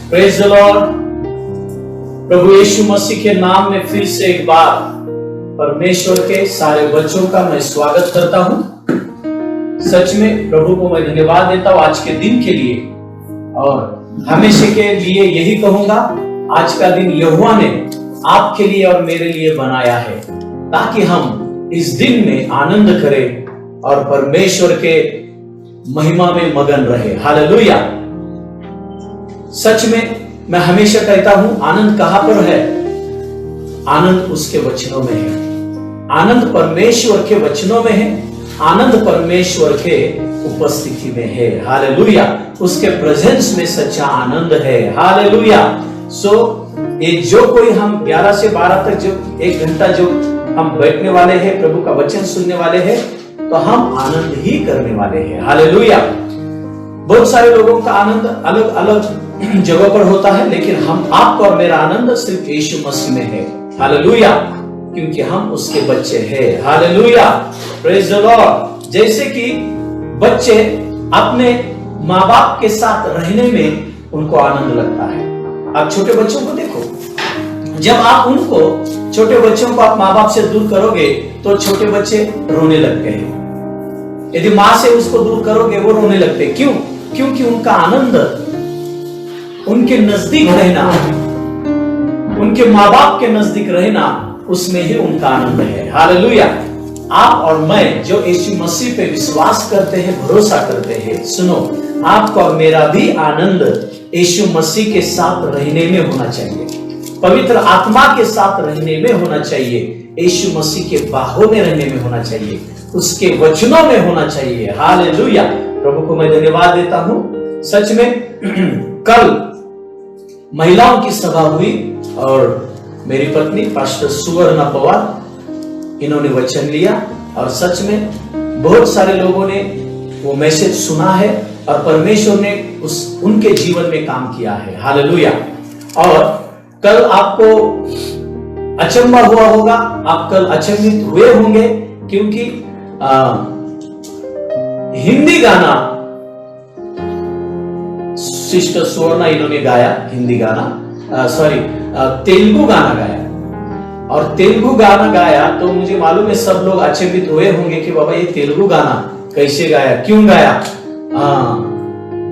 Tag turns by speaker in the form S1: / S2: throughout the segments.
S1: Praise the lord. प्रभु यीशु मसीह के नाम में फिर से एक बार परमेश्वर के सारे बच्चों का मैं स्वागत करता हूं। सच में प्रभु को मैं धन्यवाद देता हूं आज के दिन के लिए, और हमेशा के लिए यही कहूंगा, आज का दिन यहोवा ने आपके लिए और मेरे लिए बनाया है ताकि हम इस दिन में आनंद करें और परमेश्वर के महिमा में मगन रहे। हालेलुया। सच में मैं हमेशा कहता हूं, आनंद कहां पर है? आनंद उसके वचनों में है। आनंद परमेश्वर के वचनों में है। आनंद परमेश्वर के उपस्थिति में है। हालेलुया। उसके प्रेजेंस में सच्चा आनंद है। हालेलुया। ये जो कोई हम 11 से 12 तक जो 1 घंटा जो हम बैठने वाले हैं, प्रभु का वचन सुनने वाले हैं, तो हम आनंद ही करने वाले हैं। हालेलुया। बहुत सारे लोगों का आनंद अलग अलग जगह पर होता है, लेकिन आपका और मेरा आनंद सिर्फ यीशु मसीह में है। हालेलुया। क्योंकि हम उसके बच्चे हैं। हालेलुया। Praise the Lord. जैसे कि बच्चे अपने माँ बाप के साथ रहने में उनको आनंद लगता है। आप छोटे बच्चों को देखो, जब आप उनको छोटे बच्चों को आप माँ बाप से दूर करोगे तो छोटे बच्चे रोने लगते हैं। यदि माँ से उसको दूर करोगे वो रोने लगते हैं। क्यों? क्योंकि उनका आनंद उनके नजदीक रहना, उनके माँ बाप के नजदीक रहना, उसमें ही उनका आनंद है। हालेलुया। आप और मैं जो यीशु मसीह पे विश्वास करते हैं, भरोसा करते हैं, सुनो, आपका और मेरा भी आनंद यीशु मसीह के साथ रहने में होना चाहिए, पवित्र आत्मा के साथ रहने में होना चाहिए, यीशु मसीह के बाहों में रहने में होना चाहिए, उसके वचनों में होना चाहिए। हालेलुया। प्रभु को मैं धन्यवाद देता हूं। सच में कल महिलाओं की सभा हुई और मेरी पत्नी पास्टर सुवर्णा पवार, इन्होंने वचन लिया और सच में बहुत सारे लोगों ने वो मैसेज सुना है और परमेश्वर ने उनके जीवन में काम किया है। हालेलुया। और कल आपको अचंभा हुआ होगा, आप कल अचंभित हुए होंगे, क्योंकि हिंदी गाना सिस्टर सुवर्णा इन्होंने गाया, हिंदी गाना, तेलुगु गाना गाया। और तेलुगु गाना गाया तो मुझे मालूम है सब लोग अचंभित हुए होंगे कि बाबा ये तेलुगु गाना कैसे गाया, क्यों गाया?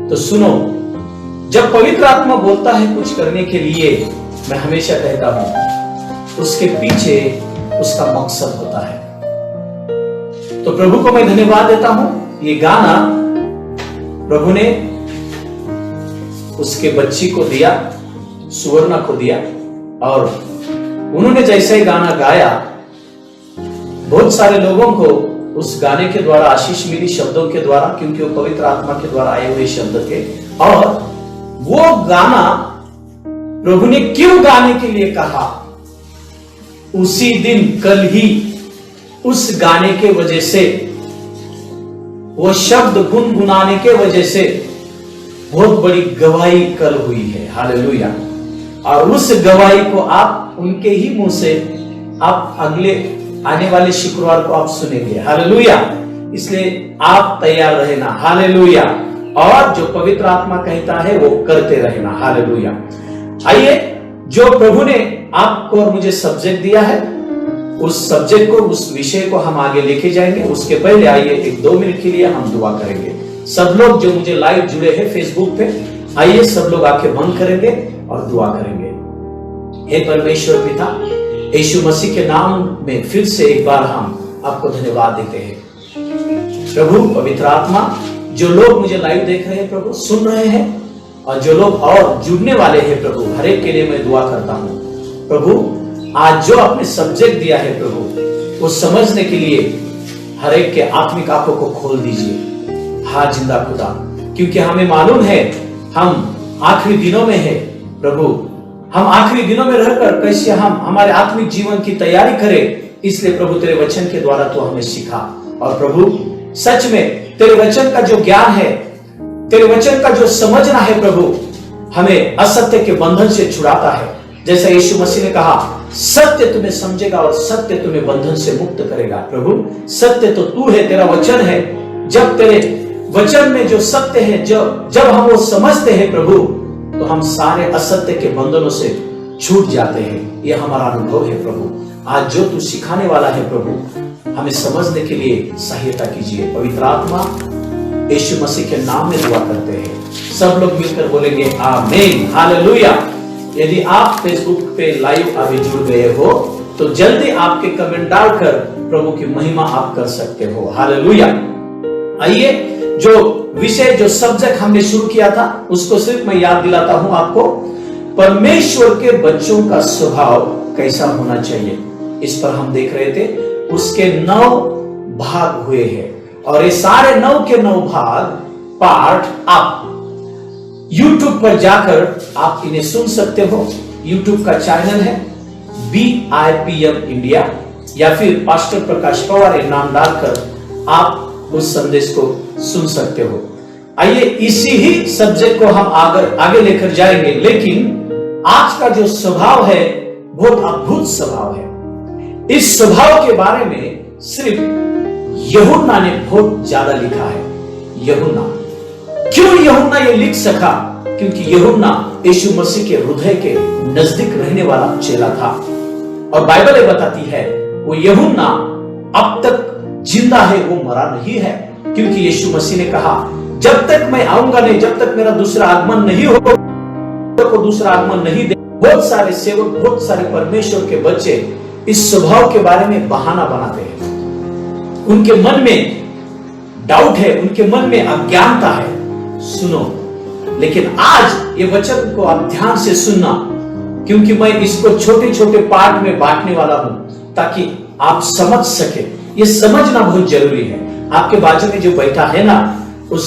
S1: तो सुनो, जब पवित्र आत्मा बोलता है कुछ करने के लिए, मैं हमेशा कहता हूं उसके पीछे उसका मकसद होता है। तो प्रभु को मैं धन्यवाद देता हूं। ये गाना प्रभु ने उसके बच्ची को दिया, सुवर्णा को दिया, और उन्होंने जैसे ही गाना गाया, बहुत सारे लोगों को उस गाने के द्वारा आशीष मिली, शब्दों के द्वारा, क्योंकि वो पवित्र आत्मा के द्वारा आए हुए शब्द थे। और वो गाना प्रभु ने क्यों गाने के लिए कहा, उसी दिन कल ही उस गाने के वजह से, वो शब्द गुनगुनाने के वजह से बहुत बड़ी गवाही कल हुई है। हालेलुया। और उस गवाही को आप उनके ही मुंह से आप अगले आने वाले शुक्रवार को आप सुनेंगे। हालेलुया। इसलिए आप तैयार रहना। हालेलुया। और जो पवित्र आत्मा कहता है वो करते रहना। हालेलुया। आइए, जो प्रभु ने आपको और मुझे सब्जेक्ट दिया है, उस सब्जेक्ट को, उस विषय को हम आगे लेके जाएंगे। उसके पहले आइए 1-2 मिनट के लिए हम दुआ करेंगे। सब लोग जो मुझे लाइव जुड़े हैं फेसबुक पे, आइए सब लोग आंखें बंद करेंगे और दुआ करेंगे। हे परमेश्वर पिता, यीशु मसीह के नाम में फिर से एक बार हम आपको धन्यवाद देते हैं। प्रभु पवित्र आत्मा, जो लोग मुझे लाइव देख रहे हैं प्रभु, सुन रहे हैं, और जो लोग और जुड़ने वाले हैं प्रभु, हर एक के लिए मैं दुआ करता हूं। प्रभु आज जो आपने सब्जेक्ट दिया है प्रभु, वो समझने के लिए हर एक के आत्मिक आंखों को खोल दीजिए। हाँ जिंदा खुदा, क्योंकि हमें मालूम है हम आखिरी दिनों में है प्रभु, हम आखिरी दिनों में रहकर कैसे हम हमारे आत्मिक जीवन की तैयारी करें। इसलिए प्रभु तेरे वचन के द्वारा तो हमें सिखा। और प्रभु सच में तेरे वचन का जो ज्ञान है, तेरे वचन का जो समझना है प्रभु, हमें असत्य के बंधन से छुड़ाता है। जैसा यीशु मसीह ने कहा, सत्य तुम्हें समझेगा और सत्य तुम्हें बंधन से मुक्त करेगा। प्रभु सत्य तो तू है, तेरा वचन है। जब तेरे वचन में जो सत्य है, जब हम वो समझते हैं प्रभु, तो हम सारे असत्य के बंधनों से छूट जाते हैं। यह हमारा अनुभव है प्रभु। आज जो तू सिखाने वाला है प्रभु, हमें समझने के लिए सहायता कीजिए। पवित्र आत्मा, यीशु मसीह के नाम में दुआ करते हैं। सब लोग मिलकर बोलेंगे आमीन, हालेलुया। यदि आप फेसबुक पे लाइव अभी जुड़ गए हो तो जल्दी आपके कमेंट डालकर प्रभु की महिमा आप कर सकते हो। हालेलुया। आइए, जो विषय, जो सब्जेक्ट हमने शुरू किया था उसको सिर्फ मैं याद दिलाता हूं आपको। परमेश्वर के बच्चों का स्वभाव कैसा होना चाहिए, इस पर हम देख रहे थे। उसके 9 भाग हुए हैं और ये सारे 9 के 9 भाग पार्ट आप YouTube पर जाकर आप इन्हें सुन सकते हो। YouTube का चैनल है BIPM इंडिया, या फिर पास्टर प्रकाश पवार नाम डालकर आप उस संदेश को सुन सकते हो। आइए, इसी ही सब्जेक्ट को हम आगे लेकर जाएंगे, लेकिन आज का जो स्वभाव है बहुत अद्भुत स्वभाव है। इस स्वभाव के बारे में सिर्फ यूहन्ना ने बहुत ज्यादा लिखा है। यूहन्ना, क्यों यूहन्ना ये लिख सका? क्योंकि यूहन्ना यीशु मसीह के हृदय के नजदीक रहने वाला चेला था। और बाइबल ये बताती है वो यूहन्ना अब तक जिंदा है, वो मरा नहीं है। क्योंकि यीशु मसीह ने कहा जब तक मैं आऊंगा नहीं, जब तक मेरा दूसरा आगमन नहीं हो, को दूसरा आगमन नहीं दे। बहुत सारे सेवक, बहुत सारे परमेश्वर के बच्चे इस स्वभाव के बारे में बहाना बनाते हैं। उनके मन में डाउट है, उनके मन में अज्ञानता है। सुनो, लेकिन आज ये वचन को आप ध्यान से सुनना, क्योंकि मैं इसको छोटे छोटे पार्ट में बांटने वाला हूं ताकि आप समझ सके। ये समझना बहुत जरूरी है। आपके बाजू में जो बैठा है ना, उस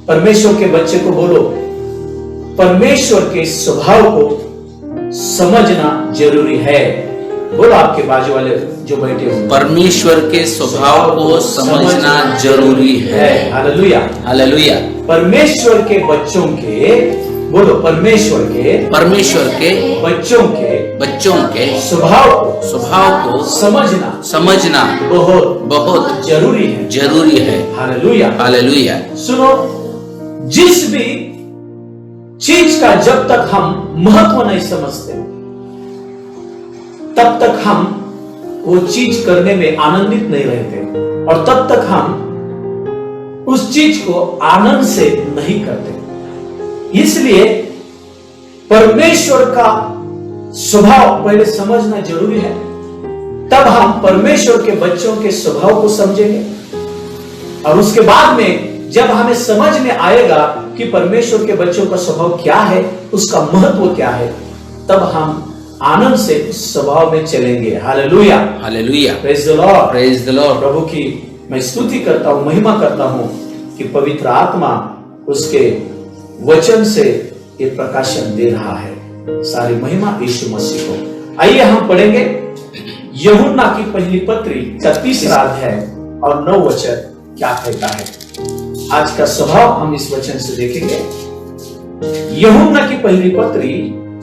S1: परमेश्वर के बच्चे को बोलो, परमेश्वर के स्वभाव को समझना जरूरी है। बोलो आपके बाजू वाले जो बैठे हो,
S2: परमेश्वर के स्वभाव को समझना जरूरी है।
S1: Hallelujah,
S2: hallelujah.
S1: परमेश्वर के बच्चों के, बोलो, परमेश्वर के बच्चों के स्वभाव को समझना बहुत जरूरी है। Hallelujah,
S2: hallelujah.
S1: सुनो, जिस भी चीज का जब तक हम महत्व नहीं समझते तब तक हम वो चीज करने में आनंदित नहीं रहते, और तब तक हम उस चीज को आनंद से नहीं करते। इसलिए परमेश्वर का स्वभाव पहले समझना जरूरी है, तब हम परमेश्वर के बच्चों के स्वभाव को समझेंगे। और उसके बाद में जब हमें समझ में आएगा कि परमेश्वर के बच्चों का स्वभाव क्या है, उसका महत्व क्या है, तब हम आनंद से उस स्वभाव में चलेंगे। Hallelujah,
S2: hallelujah.
S1: Praise the lord,
S2: praise the lord.
S1: प्रभु की मैं स्तुति करता हूं, महिमा करता हूं कि पवित्र आत्मा उसके वचन से ये प्रकाशन दे रहा है। सारी महिमा यीशु मसीह को। आइए हम पढ़ेंगे यूहन्ना की पहली पत्री का 3रा अध्याय और 9 वचन क्या कहता है। आज का स्वभाव हम इस वचन से देखेंगे। यूहन्ना की पहली पत्री,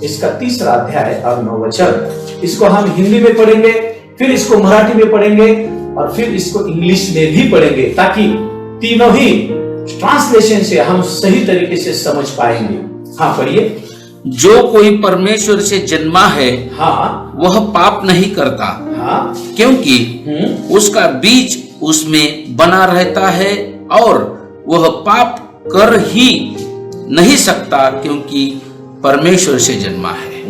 S1: इसका 3रा अध्याय और 9 वचन। इसको हम हिंदी में पढ़ेंगे, फिर इसको मराठी में पढ़ेंगे और फिर इसको इंग्लिश में भी पढ़ेंगे, ताकि तीनों ही ट्रांसलेशन से हम सही तरीके से समझ पाएंगे। हाँ, पढ़िए।
S2: जो कोई परमेश्वर से जन्मा है,
S1: हाँ,
S2: वह पाप नहीं करता,
S1: हाँ,
S2: क्योंकि उसका बीज उसमें बना रहता है, और वह पाप कर ही नहीं सकता, क्योंकि परमेश्वर से जन्मा है।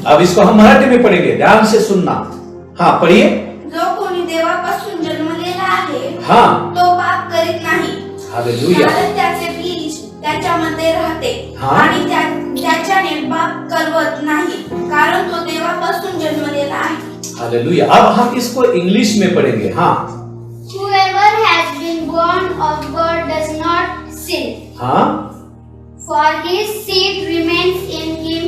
S1: अब इसको हम मराठी में पढ़ेंगे, ध्यान से सुनना। हाँ, पढ़िए।
S3: जो कोणी देवापासून जन्मलेला आहे,
S1: हाँ,
S3: तो पाप करीत नाही,
S1: हालेलुया,
S3: कारण त्याचे बीज त्याच्यामध्ये राहते,
S1: हाँ,
S3: आणि त्याच्याने पाप करवत नाही, कारण तो देवापासून जन्मलेला आहे।
S1: हालेलुया। अब हम इसको इंग्लिश में पढ़ेंगे। हाँ,
S4: Whoever has been born of God does not sin,
S1: हाँ,
S4: for his seed remains in him,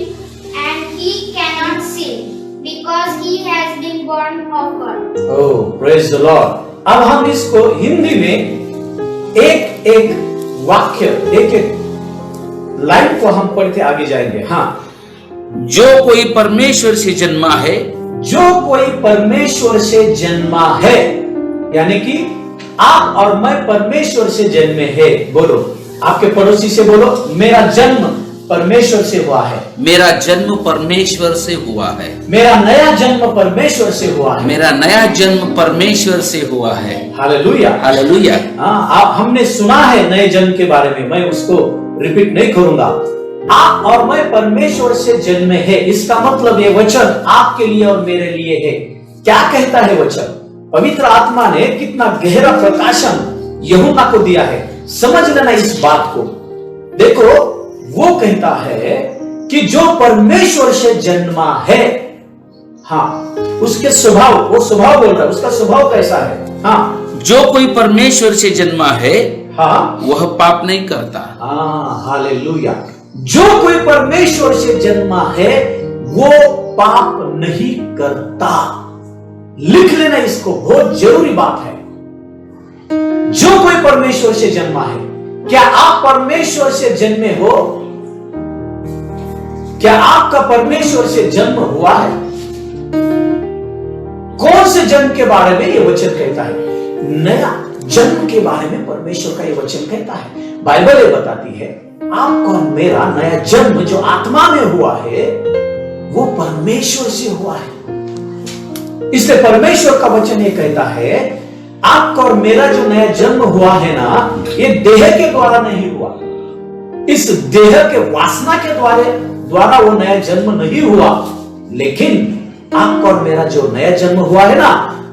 S4: and he cannot sin, because he has been born of God.
S1: Oh, praise the Lord। अब हम इसको हिंदी में एक एक वाक्य, एक एक लाइन को हम पढ़ते आगे जाएंगे। हाँ,
S2: जो कोई परमेश्वर से जन्मा है,
S1: जो कोई परमेश्वर से जन्मा है, यानी कि आप और मैं परमेश्वर से जन्मे हैं। बोलो, आपके पड़ोसी से बोलो, मेरा जन्म परमेश्वर से हुआ है।
S2: मेरा जन्म परमेश्वर से हुआ है।
S1: मेरा नया जन्म परमेश्वर से हुआ है।
S2: मेरा नया जन्म परमेश्वर से हुआ है।
S1: हालेलुया।
S2: हालेलुया।
S1: हाँ, आप हमने सुना है नए जन्म के बारे में, मैं उसको रिपीट नहीं करूंगा। आप और मैं परमेश्वर से जन्मे हैं, इसका मतलब ये वचन आपके लिए और मेरे लिए है। क्या कहता है वचन? पवित्र आत्मा ने कितना गहरा प्रकाशन यूहन्ना को दिया है। समझ लेना इस बात को। देखो, वो कहता है कि जो परमेश्वर से जन्मा है, हाँ, उसके स्वभाव, वो स्वभाव बोल रहा है, उसका स्वभाव कैसा है? हाँ,
S2: जो कोई परमेश्वर से जन्मा है,
S1: हाँ,
S2: वह पाप नहीं करता।
S1: हाँ, हालेलुया। जो कोई परमेश्वर से जन्मा है वो पाप नहीं करता। लिख लेना इसको, बहुत जरूरी बात है। जो कोई परमेश्वर से जन्मा है। क्या आप परमेश्वर से जन्मे हो? क्या आपका परमेश्वर से जन्म हुआ है? कौन से जन्म के बारे में यह वचन कहता है? नया जन्म के बारे में परमेश्वर का यह वचन कहता है। बाइबल ये बताती है आपका और मेरा नया जन्म जो आत्मा में हुआ है वो परमेश्वर से हुआ है। इसलिए परमेश्वर का वचन ये कहता है आपका और मेरा जो नया जन्म हुआ है ना, ये देह के द्वारा नहीं हुआ। इस देह के वासना के द्वारा वो नया जन्म नहीं हुआ, लेकिन आपका और मेरा जो नया जन्म हुआ है ना,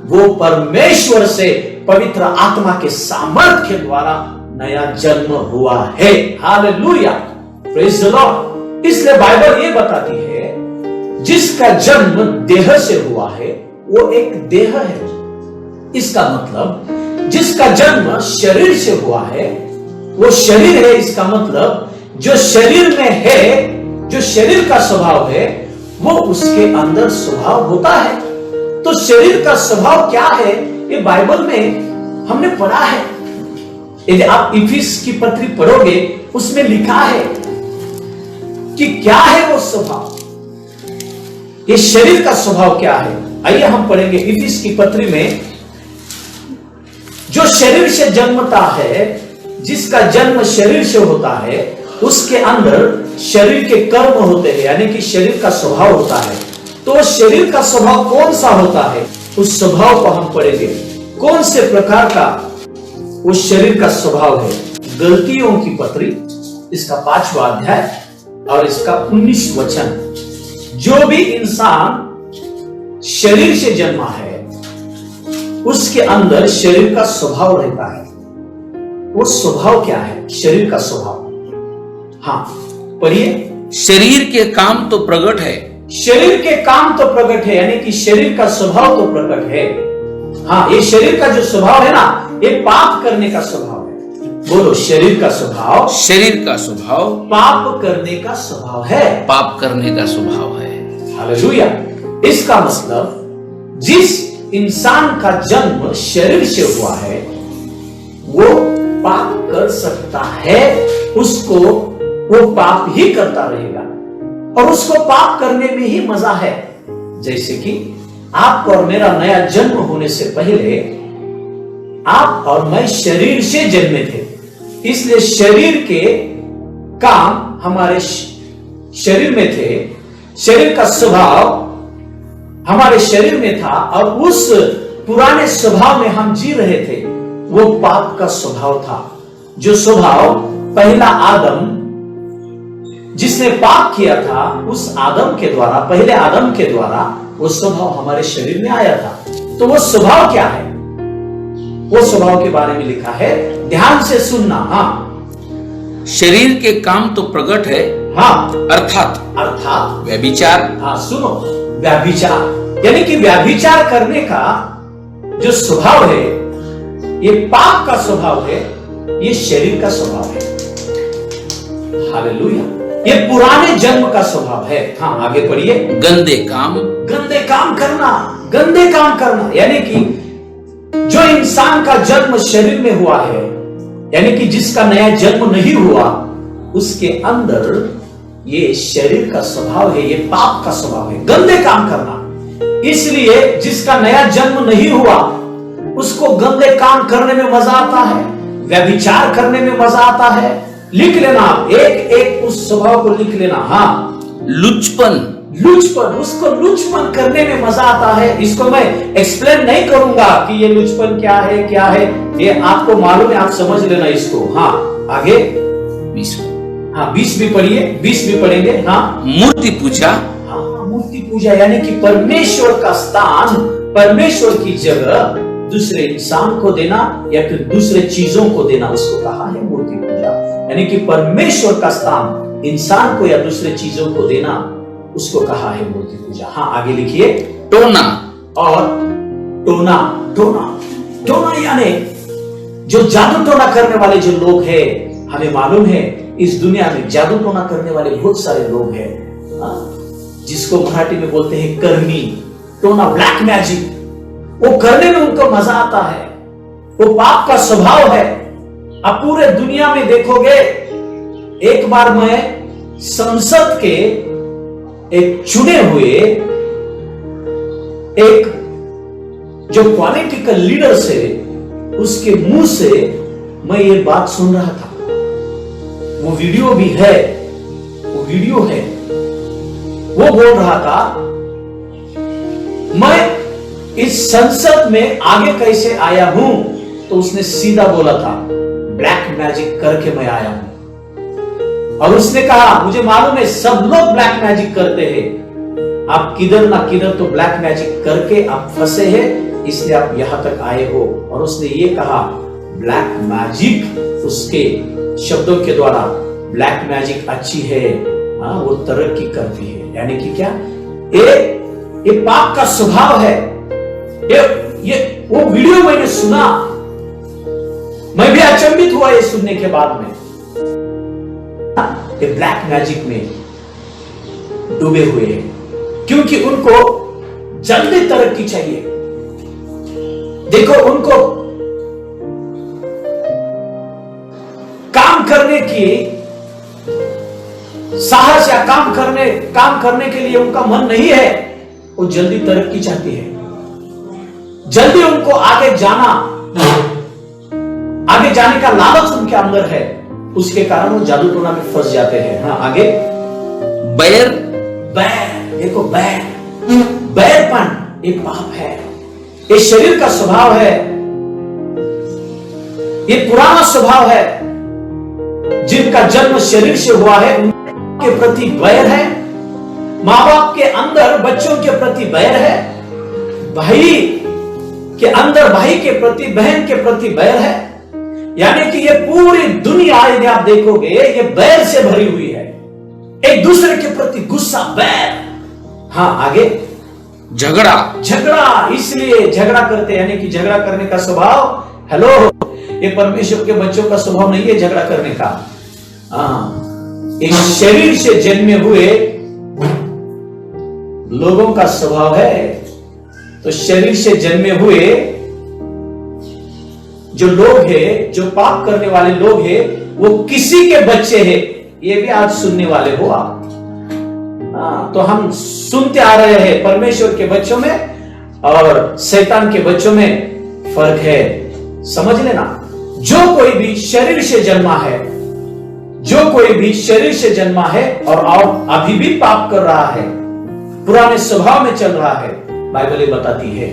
S1: वो परमेश्वर से पवित्र आत्मा के सामर्थ्य के द्वारा नया जन्म हुआ है। Hallelujah, praise the Lord. इसलिए बाइबल ये बताती है जिसका जन्म देह से हुआ है वो एक देह है। इसका मतलब जिसका जन्म शरीर से हुआ है वो शरीर है। इसका मतलब जो शरीर में है, जो शरीर का स्वभाव है, वो उसके अंदर स्वभाव होता है। तो शरीर का स्वभाव क्या है ये बाइबल में हमने पढ़ा है। यदि आप इफिस की पत्री पढ़ोगे उसमें लिखा है कि क्या है वो स्वभाव, ये शरीर का स्वभाव क्या है। आइए हम पढ़ेंगे इफिस की पत्री में। जो शरीर से जन्मता है, जिसका जन्म शरीर से होता है, उसके अंदर शरीर के कर्म होते हैं, यानी कि शरीर का स्वभाव होता है। तो शरीर का स्वभाव कौन सा होता है, उस स्वभाव को हम पढ़ेंगे। कौन से प्रकार का उस शरीर का स्वभाव है। गलतियों की पत्री इसका 5वां अध्याय और इसका 19 वचन। जो भी इंसान शरीर से जन्मा है उसके अंदर शरीर का स्वभाव रहता है। वो स्वभाव क्या है? शरीर का स्वभाव, हाँ पढ़िए।
S2: शरीर के काम तो प्रकट है।
S1: शरीर के काम तो प्रकट है, यानी कि शरीर का स्वभाव तो प्रकट है। हाँ, ये शरीर का जो स्वभाव है ना, ये पाप करने का स्वभाव है। बोलो, शरीर का स्वभाव,
S2: शरीर का स्वभाव
S1: पाप करने का स्वभाव है।
S2: पाप करने का स्वभाव है।
S1: हालेलुया। इसका मतलब जिस इंसान का जन्म शरीर से हुआ है वो पाप कर सकता है, उसको वो पाप ही करता रहेगा और उसको पाप करने में ही मजा है। जैसे कि आपको और मेरा नया जन्म होने से पहले आप और मैं शरीर से जन्मे थे, इसलिए शरीर के काम हमारे शरीर में थे, शरीर का स्वभाव हमारे शरीर में था और उस पुराने स्वभाव में हम जी रहे थे। वो पाप का स्वभाव था। जो स्वभाव पहला आदम जिसने पाप किया था, उस आदम के द्वारा, पहले आदम के द्वारा वो स्वभाव हमारे शरीर में आया था। तो वो स्वभाव क्या है? वो स्वभाव के बारे में लिखा है, ध्यान से सुनना। हाँ,
S2: शरीर के काम तो प्रकट है,
S1: हाँ,
S2: अर्थात व्यभिचार।
S1: हाँ सुनो, व्यभिचार यानी कि व्यभिचार करने का जो स्वभाव है, ये पाप का स्वभाव है, ये शरीर का स्वभाव है। हालेलुया। ये पुराने जन्म का स्वभाव है। हाँ, आगे पढ़िए।
S2: गंदे काम
S1: करना, गंदे काम करना, यानी कि जो इंसान का जन्म शरीर में हुआ है, यानी कि जिसका नया जन्म नहीं हुआ, उसके अंदर ये शरीर का स्वभाव है, ये पाप का स्वभाव है, गंदे काम करना। इसलिए जिसका नया जन्म नहीं हुआ उसको गंदे काम करने में मजा आता है, व्यभिचार करने में मजा आता है, लिख लेना, एक एक उस स्वभाव को लिख लेना। हाँ,
S2: लुचपन,
S1: लुचपन, उसको लुचपन करने में मजा आता है। इसको मैं एक्सप्लेन नहीं करूंगा कि ये लुचपन क्या है, क्या है, ये आपको मालूम है, आप समझ लेना इसको। हाँ, आगे
S2: 20।
S1: हाँ, 20 भी पढ़िए, 20 भी पढ़ेंगे। हाँ,
S2: मूर्ति पूजा,
S1: हाँ, मूर्ति पूजा यानी कि परमेश्वर का स्थान, परमेश्वर की जगह दूसरे इंसान को देना या फिर दूसरे चीजों को देना, उसको कहा है मूर्ति पूजा। यानी कि परमेश्वर का स्थान इंसान को या दूसरे चीजों को देना, उसको कहा है मूर्ति पूजा। हाँ, आगे लिखिए।
S2: टोना
S1: और टोना, टोना, टोना यानी जो जादू टोना करने वाले जो लोग हैं, हमें मालूम है इस दुनिया में जादू टोना करने वाले बहुत सारे लोग हैं, जिसको मराठी में बोलते हैं करनी, टोना, ब्लैक मैजिक। वो करने में उनको मजा आता है, वो पाप का स्वभाव है। अब पूरे दुनिया में देखोगे, एक बार मैं संसद के एक चुने हुए एक जो पॉलिटिकल लीडर से, उसके मुंह से मैं ये बात सुन रहा था। वो वीडियो भी है, वो वीडियो है। वो बोल रहा था, मैं इस संसद में आगे कैसे आया हूं, तो उसने सीधा बोला था, ब्लैक मैजिक करके मैं आया हूं। और उसने कहा, मुझे मालूम है सब लोग ब्लैक मैजिक करते हैं, आप किधर ना किधर तो ब्लैक मैजिक करके आप फंसे हैं, इसलिए आप यहां तक आए हो। और उसने ये कहा, ब्लैक मैजिक, उसके शब्दों के द्वारा, ब्लैक मैजिक अच्छी है, हाँ, वो तरक्की करती है। यानी कि क्या, ये पाप का स्वभाव है। ये वो वीडियो मैंने सुना, मैं भी अचंभित हुआ ये सुनने के बाद में। ये ब्लैक मैजिक में डूबे हुए हैं, क्योंकि उनको जल्दी तरक्की चाहिए। देखो, उनको काम करने की साहस या काम करने के लिए उनका मन नहीं है, वो जल्दी तरक्की चाहती है, जल्दी उनको आगे जाने का लालच उनके अंदर है, उसके कारण वो जादू टोना में फंस जाते हैं। हाँ, आगे
S2: बैर,
S1: देखो बैरपन एक पाप है, ये शरीर का स्वभाव है, ये पुराना स्वभाव है। जिनका जन्म शरीर से हुआ है उनके प्रति बैर है, माँ बाप के अंदर बच्चों के प्रति बैर है, भाई के अंदर भाई के प्रति, बहन के प्रति बैर है। यानी कि ये पूरी दुनिया यदि आप देखोगे, ये बैर से भरी हुई है, एक दूसरे के प्रति गुस्सा, बैर। हाँ, आगे झगड़ा, इसलिए झगड़ा करते, यानी कि झगड़ा करने का स्वभाव, हेलो, ये परमेश्वर के बच्चों का स्वभाव नहीं है झगड़ा करने का। हाँ, एक शरीर से जन्मे हुए लोगों का स्वभाव है। तो शरीर से जन्मे हुए जो लोग हैं, जो पाप करने वाले लोग हैं, वो किसी के बच्चे हैं, ये भी आज सुनने वाले हो आप। तो हम सुनते आ रहे हैं, परमेश्वर के बच्चों में और शैतान के बच्चों में फर्क है, समझ लेना। जो कोई भी शरीर से जन्मा है, जो कोई भी शरीर से जन्मा है और अभी भी पाप कर रहा है, पुराने स्वभाव में चल रहा है, बाइबल बताती है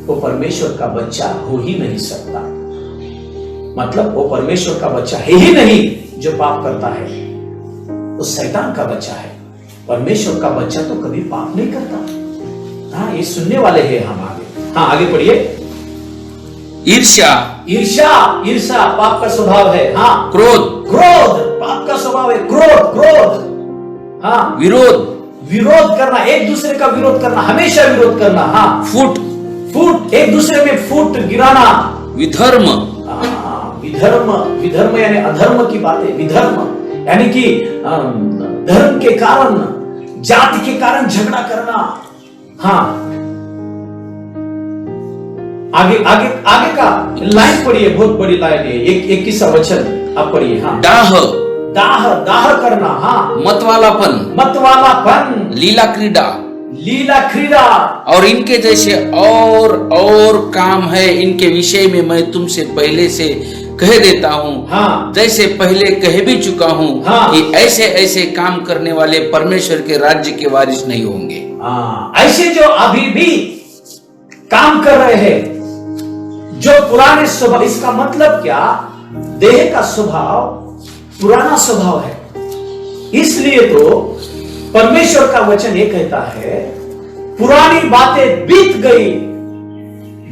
S1: वो परमेश्वर का बच्चा हो ही नहीं सकता। मतलब वो परमेश्वर का बच्चा है ही नहीं जो पाप करता है, वो शैतान का बच्चा है। परमेश्वर का बच्चा तो कभी पाप नहीं करता। हाँ, ये सुनने वाले हैं हम आगे। हाँ, आगे पढ़िए। ईर्ष्या पाप का स्वभाव है। हाँ, क्रोध पाप का स्वभाव है। क्रोध, हाँ, विरोध करना, एक दूसरे का विरोध करना, हमेशा विरोध करना। हाँ, फूट, एक दूसरे में फूट गिराना। विधर्म यानी अधर्म की बातें, विधर्म यानी कि धर्म के कारण, जाति के कारण झगड़ा करना। हाँ, आगे का लाइन पढ़िए, बहुत बड़ी लाइन है, 21वां वचन आप पढ़िए। हाँ, दाह करना। हाँ, मतवालापन, लीला क्रीड़ा
S2: और इनके जैसे और काम है, इनके विषय में मैं तुमसे पहले से कह देता हूँ,
S1: हाँ।
S2: जैसे पहले कह भी चुका हूँ,
S1: हाँ।
S2: कि ऐसे ऐसे काम करने वाले परमेश्वर के राज्य के वारिस नहीं होंगे।
S1: ऐसे जो अभी भी काम कर रहे हैं, जो पुराने स्वभाव, इसका मतलब क्या, देह का स्वभाव पुराना स्वभाव है। इसलिए तो परमेश्वर का वचन ये कहता है, पुरानी बातें बीत गई,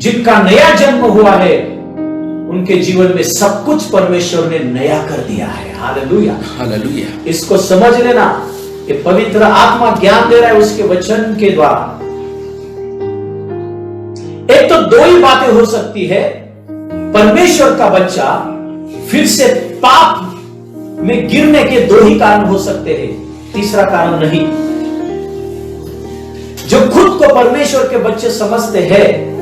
S1: जिनका नया जन्म हुआ है उनके जीवन में सब कुछ परमेश्वर ने नया कर दिया है। Hallelujah,
S2: hallelujah.
S1: इसको समझ लेना, ये पवित्र आत्मा ज्ञान दे रहा है उसके वचन के द्वारा। एक तो दो ही बातें हो सकती है, परमेश्वर का बच्चा फिर से पाप में गिरने के दो ही कारण हो सकते हैं, तीसरा कारण नहीं। जो खुद को परमेश्वर के बच्चे समझते हैं,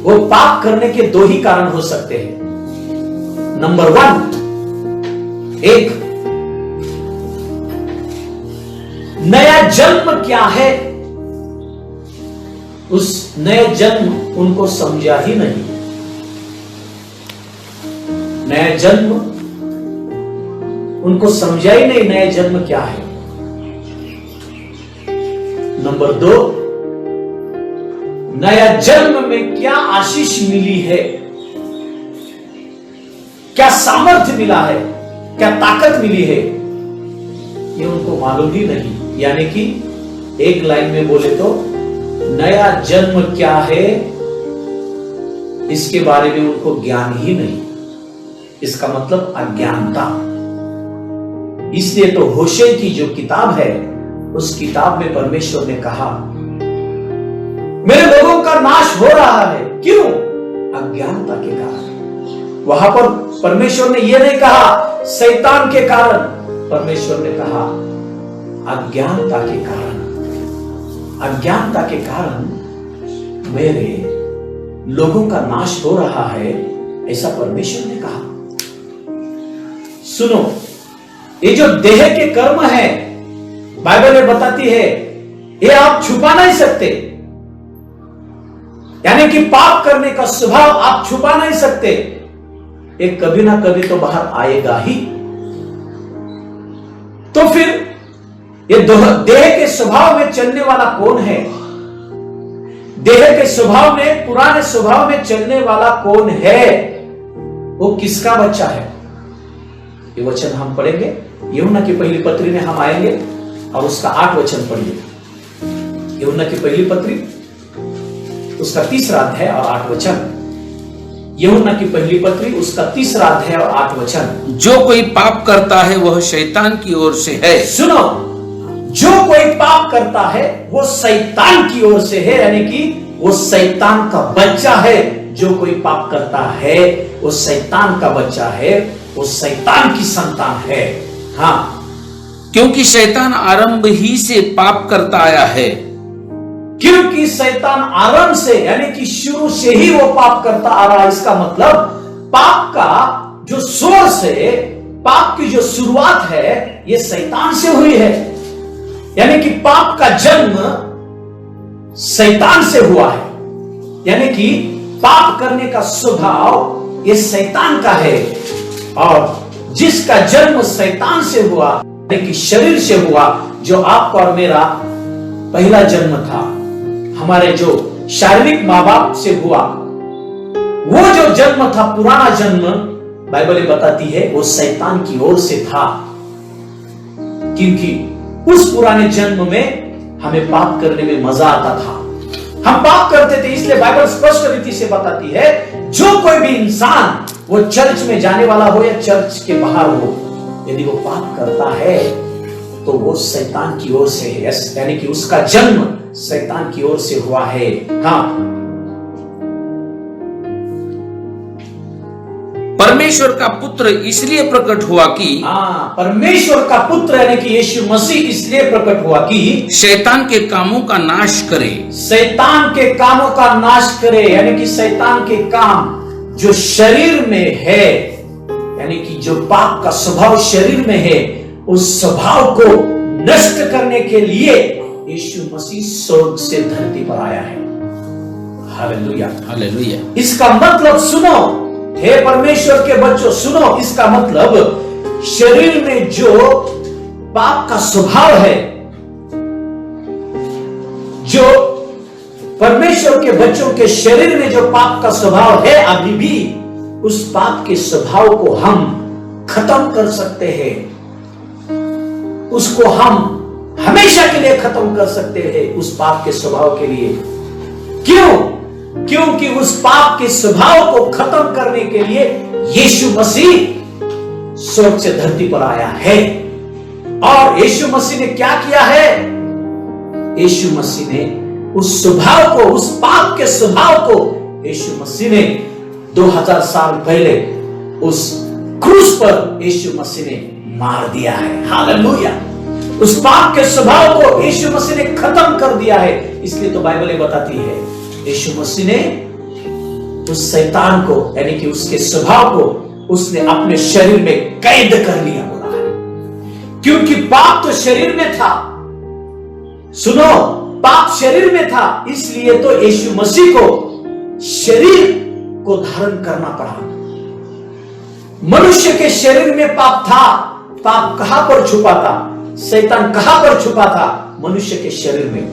S1: वो पाप करने के दो ही कारण हो सकते हैं। नंबर 1, एक नया जन्म क्या है, उस नए जन्म उनको समझा ही नहीं। नया जन्म उनको समझा ही नहीं, नया जन्म क्या है। नंबर 2, नया जन्म में क्या आशीष मिली है, क्या सामर्थ्य मिला है, क्या ताकत मिली है, ये उनको मालूम ही नहीं। यानी कि एक लाइन में बोले तो नया जन्म क्या है, इसके बारे में उनको ज्ञान ही नहीं। इसका मतलब अज्ञानता। इसलिए तो होशे की जो किताब है, उस किताब में परमेश्वर ने कहा, मेरे लोगों का नाश हो रहा है। क्यों? अज्ञानता के कारण। वहां पर परमेश्वर ने यह नहीं कहा शैतान के कारण, परमेश्वर ने कहा अज्ञानता के कारण। अज्ञानता के कारण मेरे लोगों का नाश हो रहा है, ऐसा परमेश्वर ने कहा। सुनो, ये जो देह के कर्म है, बाइबल में बताती है, ये आप छुपा नहीं सकते। यानी कि पाप करने का स्वभाव आप छुपा नहीं सकते, ये कभी ना कभी तो बाहर आएगा ही। तो फिर ये देह के स्वभाव में चलने वाला कौन है? देह के स्वभाव में, पुराने स्वभाव में चलने वाला कौन है? वो किसका बच्चा है? ये वचन हम पढ़ेंगे, यूहन्ना की पहली पत्री में हम आएंगे और उसका 8 वचन पढ़िए। यूहन्ना की पहली पत्री, उसका 3रा अध्याय और 8 वचन। यूहन्ना की पहली पत्री, उसका 3रा अध्याय और 8 वचन।
S2: जो कोई पाप करता है वह शैतान की ओर से है।
S1: सुनो, जो कोई पाप करता है वो शैतान की ओर से है, यानी कि वो शैतान का बच्चा है। जो कोई पाप करता है वो शैतान का बच्चा है, वो शैतान की संतान है। हाँ,
S2: क्योंकि शैतान आरंभ ही से पाप करता आया है।
S1: क्योंकि शैतान आरंभ से, यानी कि शुरू से ही वो पाप करता आ रहा है। इसका मतलब पाप का जो सोर्स है, पाप की जो शुरुआत है, ये शैतान से हुई है। यानी कि पाप का जन्म शैतान से हुआ है। यानी कि पाप करने का स्वभाव ये शैतान का है, और जिसका जन्म शैतान से हुआ, यानी कि शरीर से हुआ, जो आपका और मेरा पहला जन्म था, हमारे जो शारीरिक माँ बाप से हुआ, वो जो जन्म था, पुराना जन्म, बाइबल बताती है वो शैतान की ओर से था। क्योंकि उस पुराने जन्म में हमें पाप करने में मजा आता था, हम पाप करते थे। इसलिए बाइबल स्पष्ट रीति से बताती है, जो कोई भी इंसान, वो चर्च में जाने वाला हो या चर्च के बाहर हो, यदि वो पाप करता है तो वो शैतान की ओर से है। यानी कि उसका जन्म शैतान की ओर से हुआ है। हाँ,
S2: परमेश्वर का पुत्र इसलिए प्रकट हुआ कि,
S1: परमेश्वर का पुत्र यानी कि यीशु मसीह इसलिए प्रकट हुआ कि
S2: शैतान के कामों का नाश करे।
S1: शैतान के कामों का नाश करे, यानी कि शैतान के काम जो शरीर में है, यानी कि जो पाप का स्वभाव शरीर में है, उस स्वभाव को नष्ट करने के लिए यीशु मसीह स्वर्ग से धरती पर आया है। Hallelujah,
S2: hallelujah.
S1: इसका मतलब सुनो, हे परमेश्वर के बच्चों सुनो, इसका मतलब शरीर में जो पाप का स्वभाव है, जो परमेश्वर के बच्चों के शरीर में जो पाप का स्वभाव है, अभी भी उस पाप के स्वभाव को हम खत्म कर सकते हैं। उसको हम हमेशा के लिए खत्म कर सकते हैं, उस पाप के स्वभाव के लिए। क्यों? क्योंकि उस पाप के स्वभाव को खत्म करने के लिए यीशु मसीह स्वर्ग से धरती पर आया है। और यीशु मसीह ने क्या किया है? यीशु मसीह ने उस स्वभाव को, उस पाप के स्वभाव को यीशु मसीह ने 2000 साल पहले उस क्रूस पर यीशु मसीह ने मार दिया है। हालेलुया! उस पाप के स्वभाव को यीशु मसीह ने खत्म कर दिया है। इसलिए तो बाइबल ये बताती है, यीशु मसीह ने उस शैतान को, यानी कि उसके स्वभाव को उसने अपने शरीर में कैद कर लिया, बोला है। क्योंकि पाप तो शरीर में था। सुनो, पाप शरीर में था, इसलिए तो यीशु मसीह को शरीर को धारण करना पड़ा। मनुष्य के शरीर में पाप था। पाप कहां पर छुपा था? शैतान कहां पर छुपा था? मनुष्य के शरीर में।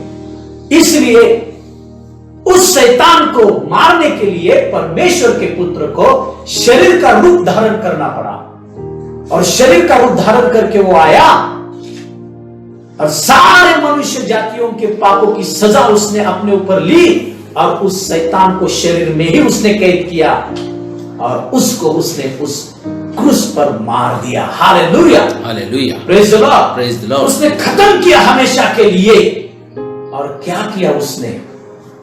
S1: इसलिए उस शैतान को मारने के लिए परमेश्वर के पुत्र को शरीर का रूप धारण करना पड़ा। और शरीर का रूप धारण करके वो आया और सारे मनुष्य जातियों के पापों की सजा उसने अपने ऊपर ली और उस शैतान को शरीर में ही उसने कैद किया और उसको उसने उस क्रूस पर मार दिया। Hallelujah!
S2: Hallelujah!
S1: Praise the lord!
S2: Praise the Lord!
S1: उसने खत्म किया हमेशा के लिए। और क्या किया उसने?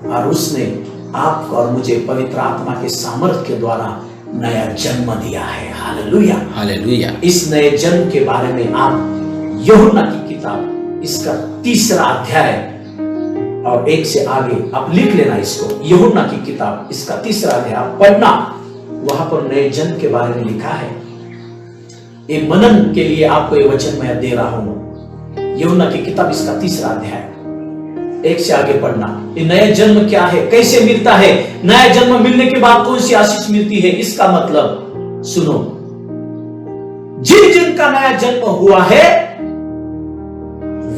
S1: और उसने आपको और मुझे पवित्र आत्मा के सामर्थ्य के द्वारा नया जन्म दिया है। हालेलुया!
S2: हालेलुया!
S1: इस नए जन्म के बारे में आप यूहन्ना की किताब इसका 3रा अध्याय और 1 से आगे आप लिख लेना इसको। यूहन्ना की किताब इसका 3रा अध्याय आप पढ़ना, वहां पर नए जन्म के बारे में लिखा है। ये मनन के लिए आपको ये वचन मैं दे रहा हूं। यूहन्ना की किताब इसका 3रा अध्याय 1 से आगे पढ़ना। ये नया जन्म क्या है, कैसे मिलता है? नया जन्म मिलने के बाद कौन सी आशीष मिलती है? इसका मतलब सुनो, जिन जिन का नया जन्म हुआ है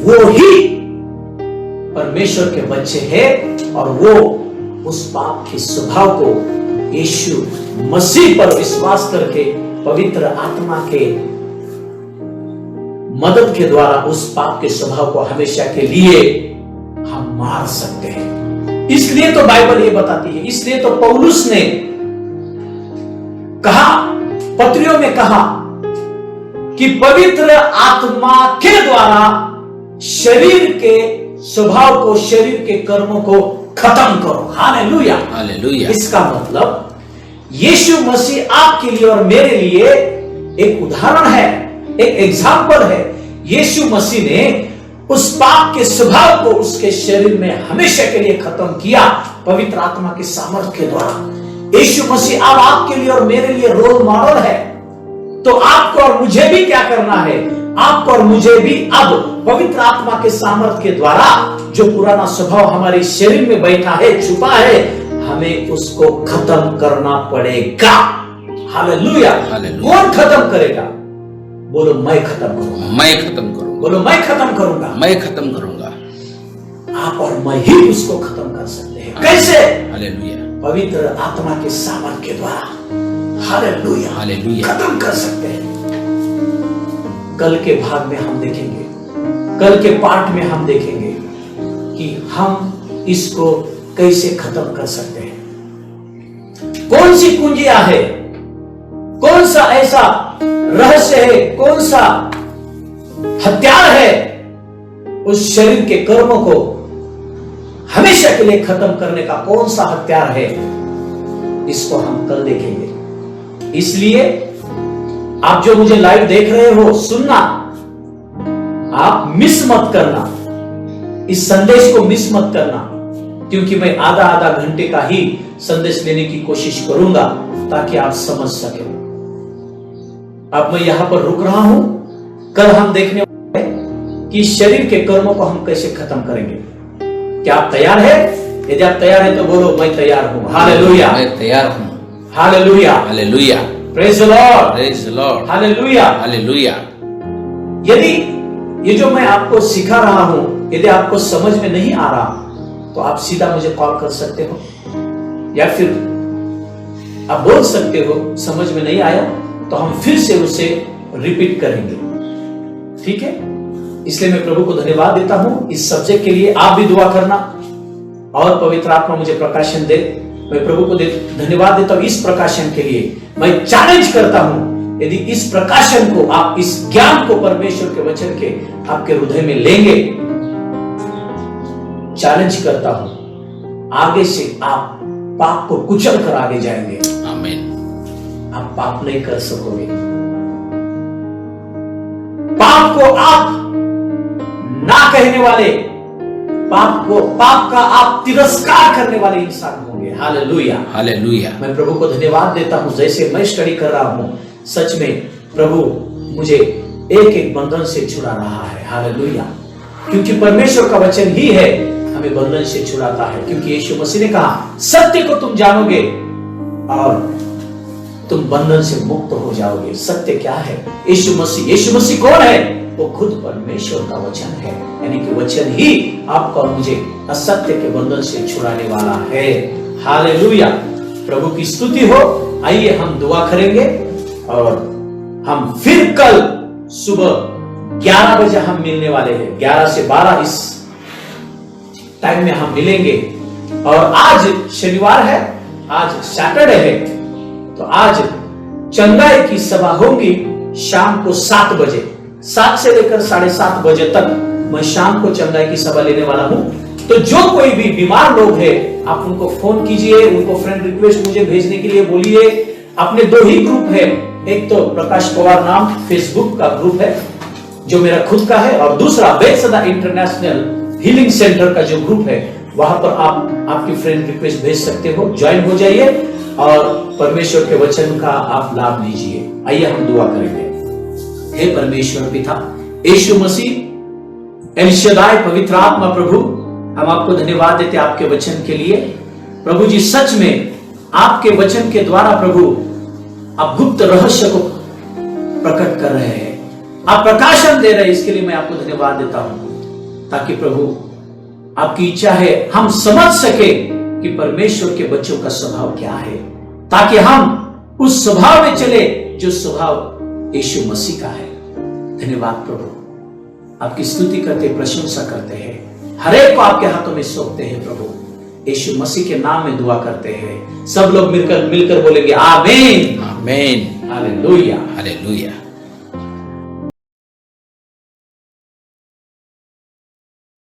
S1: वो ही परमेश्वर के बच्चे हैं और वो उस पाप के स्वभाव को यीशु मसीह पर विश्वास करके पवित्र आत्मा के मदद के द्वारा उस पाप के स्वभाव को हमेशा के लिए हम मार सकते हैं। इसलिए तो बाइबल ये बताती है, इसलिए तो पौलुस ने कहा, पत्रियों में कहा कि पवित्र आत्मा के द्वारा शरीर के स्वभाव को, शरीर के कर्मों को खत्म करो। हालेलुया!
S2: हालेलुया!
S1: इसका मतलब यीशु मसीह आपके लिए और मेरे लिए एक उदाहरण है, एक एग्जाम्पल है। यीशु मसीह ने उस पाप के स्वभाव को उसके शरीर में हमेशा के लिए खत्म किया पवित्र आत्मा के सामर्थ्य के द्वारा। यीशु मसीह अब आपके लिए और मेरे लिए रोल मॉडल है। तो आपको और मुझे भी क्या करना है? आपको और मुझे भी अब पवित्र आत्मा के सामर्थ्य के द्वारा जो पुराना स्वभाव हमारे शरीर में बैठा है, छुपा है, हमें उसको खत्म करना पड़ेगा। हालेलुया! कौन खत्म करेगा? बोलो, मैं खत्म करूंगा।
S2: मैं खत्म करूंगा।
S1: बोलो, मैं खत्म करूंगा।
S2: मैं खत्म करूंगा।
S1: आप और मैं ही उसको खत्म कर सकते हैं। कैसे?
S2: हालेलुया!
S1: पवित्र आत्मा के सामर्थ्य के द्वारा। हालेलुया!
S2: हालेलुया!
S1: खत्म कर सकते हैं। कल के भाग में हम देखेंगे, कल के पार्ट में हम देखेंगे कि हम इसको कैसे खत्म कर सकते हैं। कौन सी कुंजियां है, कौन सा ऐसा रहस्य है, कौन सा हथियार है उस शरीर के कर्मों को हमेशा के लिए खत्म करने का? कौन सा हथियार है? इसको हम कल देखेंगे। इसलिए आप जो मुझे लाइव देख रहे हो, सुनना, आप मिस मत करना, इस संदेश को मिस मत करना, क्योंकि मैं आधा आधा घंटे का ही संदेश लेने की कोशिश करूंगा ताकि आप समझ सके। अब मैं यहां पर रुक रहा हूं। कल हम देखने वाले हैं कि शरीर के कर्मों को हम कैसे खत्म करेंगे। क्या आप तैयार हैं? यदि आप तैयार हैं तो बोलो, मैं तैयार हूं। हालेलुया!
S2: मैं तैयार हूं।
S1: Hallelujah,
S2: hallelujah,
S1: praise the lord,
S2: praise the Lord,
S1: hallelujah.
S2: Hallelujah.
S1: यदि ये जो मैं आपको सिखा रहा हूं, यदि आपको समझ में नहीं आ रहा, तो आप सीधा मुझे कॉल कर सकते हो, या फिर आप बोल सकते हो समझ में नहीं आया तो हम फिर से उसे रिपीट करेंगे, ठीक है। इसलिए मैं प्रभु को धन्यवाद देता हूं इस सब्जेक्ट के लिए। आप भी दुआ करना और पवित्र आत्मा मुझे प्रकाशन दे। मैं प्रभु को धन्यवाद देता हूं इस प्रकाशन के लिए। मैं चैलेंज करता हूं, यदि इस प्रकाशन को, आप इस ज्ञान को परमेश्वर के वचन के आपके हृदय में लेंगे, चैलेंज करता हूं, आगे से आप पाप को कुचल कर आगे जाएंगे।
S2: आमीन।
S1: आप पाप नहीं कर सकोगे। पाप को आप ना कहने वाले, पाप का आप तिरस्कार करने वाले इंसान होंगे। Hallelujah,
S2: hallelujah.
S1: मैं प्रभु को धन्यवाद देता हूं। जैसे मैं स्टडी कर रहा हूं, सच में प्रभु मुझे एक एक बंधन से छुड़ा रहा है। हालेलुया, क्योंकि परमेश्वर का वचन ही है हमें बंधन से छुड़ाता है। क्योंकि यीशु मसीह ने कहा, सत्य को तुम जानोगे और तुम बंधन से मुक्त हो जाओगे। सत्य क्या है? यीशु मसीह। यीशु मसीह कौन है? वो खुद परमेश्वर का वचन है, यानी कि वचन ही आपको और मुझे असत्य के बंधन से छुड़ाने वाला है। हालेलुया, प्रभु की स्तुति हो। आइए हम दुआ करेंगे और हम फिर कल सुबह 11 बजे हम मिलने वाले हैं। 11 से 12 इस टाइम में हम मिलेंगे। और आज शनिवार है, आज सैटरडे है, तो आज चंगाई की सभा होगी शाम को 7 बजे। 7 से लेकर 7:30 बजे तक मैं शाम को चंगाई की सभा लेने वाला हूं। तो जो कोई भी बीमार लोग हैं, आप उनको फोन कीजिए, उनको फ्रेंड रिक्वेस्ट मुझे भेजने के लिए बोलिए। अपने 2 ही ग्रुप है, एक तो प्रकाश पवार नाम फेसबुक का ग्रुप है जो मेरा खुद का है, और दूसरा बेतसदा इंटरनेशनल हीलिंग सेंटर का जो ग्रुप है, वहां पर आप आपकी फ्रेंड रिक्वेस्ट भेज सकते हो। ज्वाइन हो जाइए और परमेश्वर के वचन का आप लाभ लीजिए। आइए हम दुआ करेंगे। हे परमेश्वर पिता, यीशु मसीह, एल शदाई, पवित्र आत्मा प्रभु, हम आपको धन्यवाद देते हैं आपके वचन के लिए। प्रभु जी, सच में आपके वचन के द्वारा प्रभु आप गुप्त रहस्य को प्रकट कर रहे हैं, आप प्रकाशन दे रहे हैं। इसके लिए मैं आपको धन्यवाद देता हूं, ताकि प्रभु आपकी इच्छा है हम समझ सके कि परमेश्वर के बच्चों का स्वभाव क्या है, ताकि हम उस स्वभाव में चले जो स्वभाव यीशु मसीह का है। धन्यवाद प्रभु, आपकी स्तुति करते, प्रशंसा करते हैं, हर एक को आपके हाथों में सौंपते हैं प्रभु। यीशु मसीह के नाम में दुआ करते हैं। सब लोग मिलकर बोलेंगे आमीन,
S2: आमीन,
S1: हालेलुया,
S2: हालेलुया।